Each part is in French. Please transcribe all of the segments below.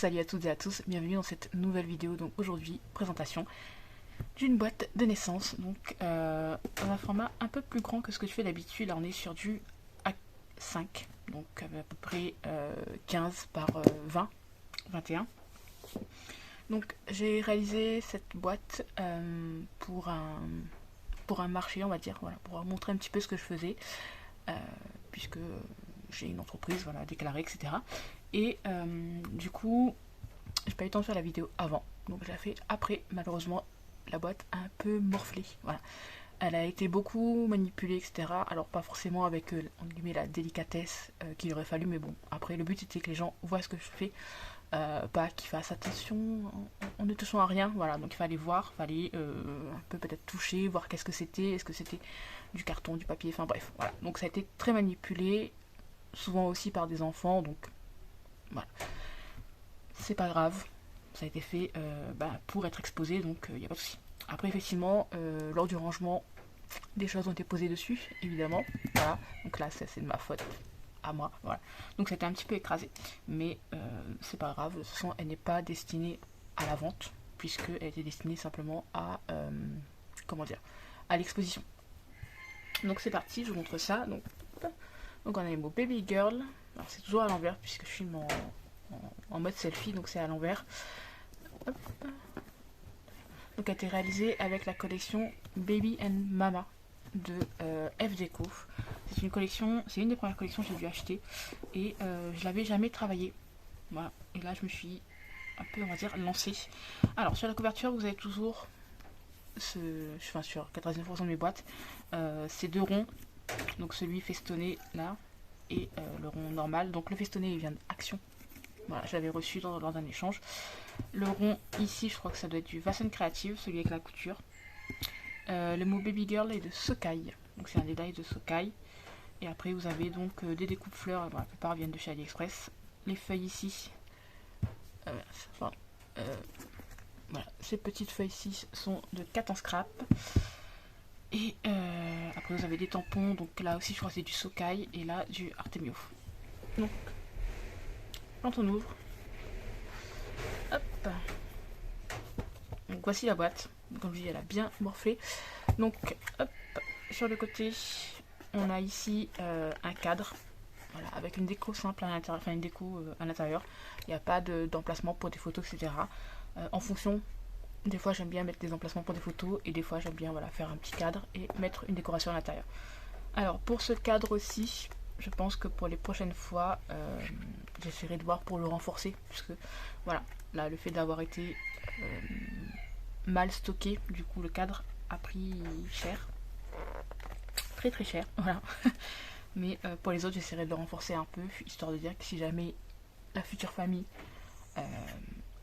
Salut à toutes et à tous, bienvenue dans cette nouvelle vidéo. Donc aujourd'hui, présentation d'une boîte de naissance, donc dans un format un peu plus grand que ce que je fais d'habitude. Là on est sur du A5, donc à peu près 15 par 20, 21. Donc j'ai réalisé cette boîte pour un marché, on va dire, voilà, pour montrer un petit peu ce que je faisais, puisque j'ai une entreprise, voilà, déclarée, etc. Et du coup, j'ai pas eu le temps de faire la vidéo avant, donc je l'ai fait après. Malheureusement, la boîte a un peu morflé, voilà. Elle a été beaucoup manipulée, etc. Alors pas forcément avec entre guillemets la délicatesse qu'il aurait fallu, mais bon, après le but c'était que les gens voient ce que je fais, pas qu'ils fassent attention en ne touchant à rien, voilà. Donc il fallait voir, il fallait un peu peut-être toucher, voir qu'est-ce que c'était, est-ce que c'était du carton, du papier, enfin bref, voilà. Donc ça a été très manipulé, souvent aussi par des enfants, donc voilà. C'est pas grave, ça a été fait pour être exposé, donc il n'y a pas de souci. Après, effectivement, lors du rangement, des choses ont été posées dessus, évidemment. Voilà, donc là, c'est de ma faute à moi. Voilà, donc ça a été un petit peu écrasé, mais c'est pas grave. De toute façon, elle n'est pas destinée à la vente, puisqu'elle était destinée simplement à comment dire, à l'exposition. Donc c'est parti, je vous montre ça. Donc on a les mots baby girl. Alors c'est toujours à l'envers puisque je filme en mode selfie, donc c'est à l'envers. Hop. Donc a été réalisé avec la collection Baby and Mama de F Deco. C'est une collection, c'est une des premières collections que j'ai dû acheter et je l'avais jamais travaillé. Voilà. Et là je me suis un peu, on va dire, lancée. Alors sur la couverture vous avez toujours enfin sur 99% de mes boîtes, ces deux ronds. Donc celui festonné là et le rond normal. Donc le festonné il vient d'Action. Voilà, je l'avais reçu lors d'un échange. Le rond ici, je crois que ça doit être du Vassen Creative, celui avec la couture. Le mot Baby Girl est de Sokai, donc c'est un détail de Sokai. Et après vous avez donc des découpes fleurs, bon, la plupart viennent de chez AliExpress. Les feuilles ici, voilà, ces petites feuilles ici sont de 4 en scrap. Et après vous avez des tampons, donc là aussi je crois que c'est du Sokai et là du Artemio. Donc quand on ouvre, hop, donc voici la boîte. Comme je dis, elle a bien morflé. Donc hop, sur le côté on a ici un cadre, voilà, avec une déco simple à l'intérieur, enfin une déco à l'intérieur. Il n'y a pas d'emplacement pour des photos, etc. En fonction, des fois j'aime bien mettre des emplacements pour des photos et des fois j'aime bien, voilà, faire un petit cadre et mettre une décoration à l'intérieur. Alors pour ce cadre aussi, je pense que pour les prochaines fois, j'essaierai de voir pour le renforcer, puisque voilà, là le fait d'avoir été mal stocké, du coup le cadre a pris cher, très très cher, voilà. Mais pour les autres, j'essaierai de le renforcer un peu, histoire de dire que si jamais la future famille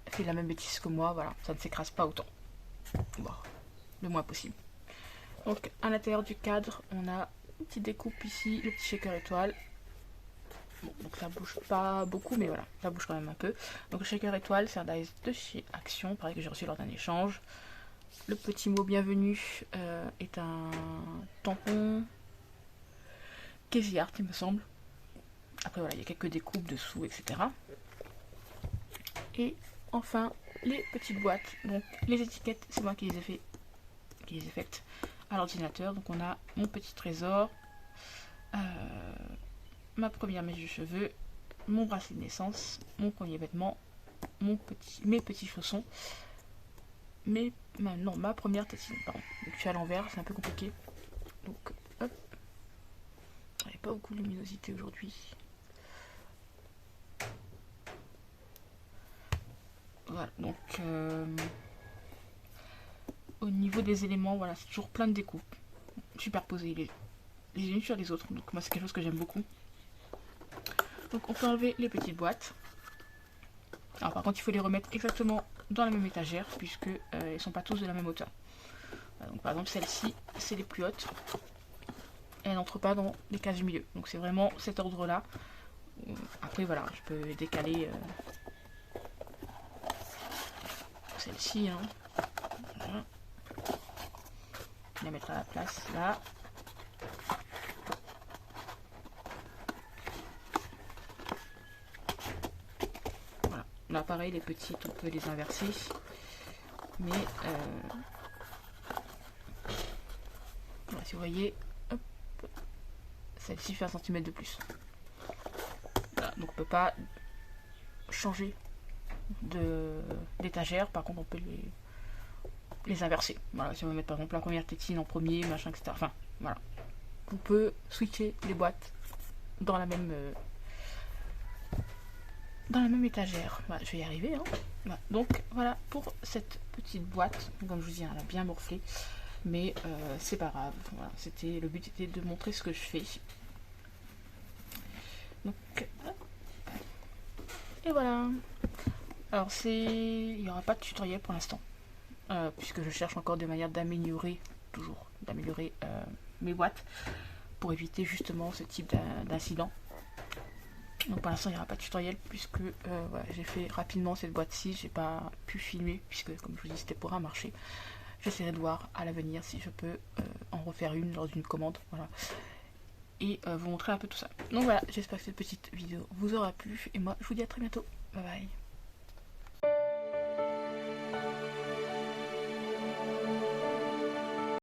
fait la même bêtise que moi, voilà, ça ne s'écrase pas autant, bon, le moins possible. Donc à l'intérieur du cadre, on a une petite découpe ici, le petit shaker étoile. Bon, donc ça bouge pas beaucoup, mais voilà, ça bouge quand même un peu. Donc le shaker étoile, c'est un dice de chez Action, pareil que j'ai reçu lors d'un échange. Le petit mot bienvenue est un tampon Casey Art, il me semble. Après voilà, il y a quelques découpes dessous, etc. Et enfin, les petites boîtes. Donc les étiquettes, c'est moi qui les ai faites à l'ordinateur. Donc on a mon petit trésor, ma première mèche de cheveux, mon bracelet de naissance, mon premier vêtement, mes petits chaussons, ma première tétine, pardon. Donc je suis à l'envers, c'est un peu compliqué. Donc hop, il n'y a pas beaucoup de luminosité aujourd'hui. Voilà, donc au niveau des éléments, voilà, c'est toujours plein de découpes superposées les unes sur les autres. Donc moi c'est quelque chose que j'aime beaucoup. Donc on peut enlever les petites boîtes. Alors par contre il faut les remettre exactement dans la même étagère puisque elles sont pas tous de la même hauteur. Voilà, donc par exemple celle-ci c'est les plus hautes. Elle n'entre pas dans les cases du milieu. Donc c'est vraiment cet ordre là. Après voilà, je peux décaler celle-ci. Hein. Voilà. La mettre à la place là. Là pareil, les petites on peut les inverser, mais voilà, si vous voyez, hop, celle-ci fait 1 cm de plus. Voilà, donc on peut pas changer d'étagère, par contre on peut les inverser. Voilà, si on veut mettre par exemple la première tétine en premier, machin, etc. Enfin, voilà. On peut switcher les boîtes dans la même étagère. Voilà, je vais y arriver. Hein. Voilà. Donc voilà pour cette petite boîte. Comme je vous dis, elle a bien morflé. Mais c'est pas grave. Voilà, le but était de montrer ce que je fais. Donc, et voilà. Alors il n'y aura pas de tutoriel pour l'instant. Puisque je cherche encore des manières d'améliorer, mes boîtes pour éviter justement ce type d'incident. Donc pour l'instant il n'y aura pas de tutoriel puisque voilà, j'ai fait rapidement cette boîte-ci, j'ai pas pu filmer puisque comme je vous dis c'était pour un marché. J'essaierai de voir à l'avenir si je peux en refaire une lors d'une commande, voilà, et vous montrer un peu tout ça. Donc voilà, j'espère que cette petite vidéo vous aura plu et moi je vous dis à très bientôt, bye bye.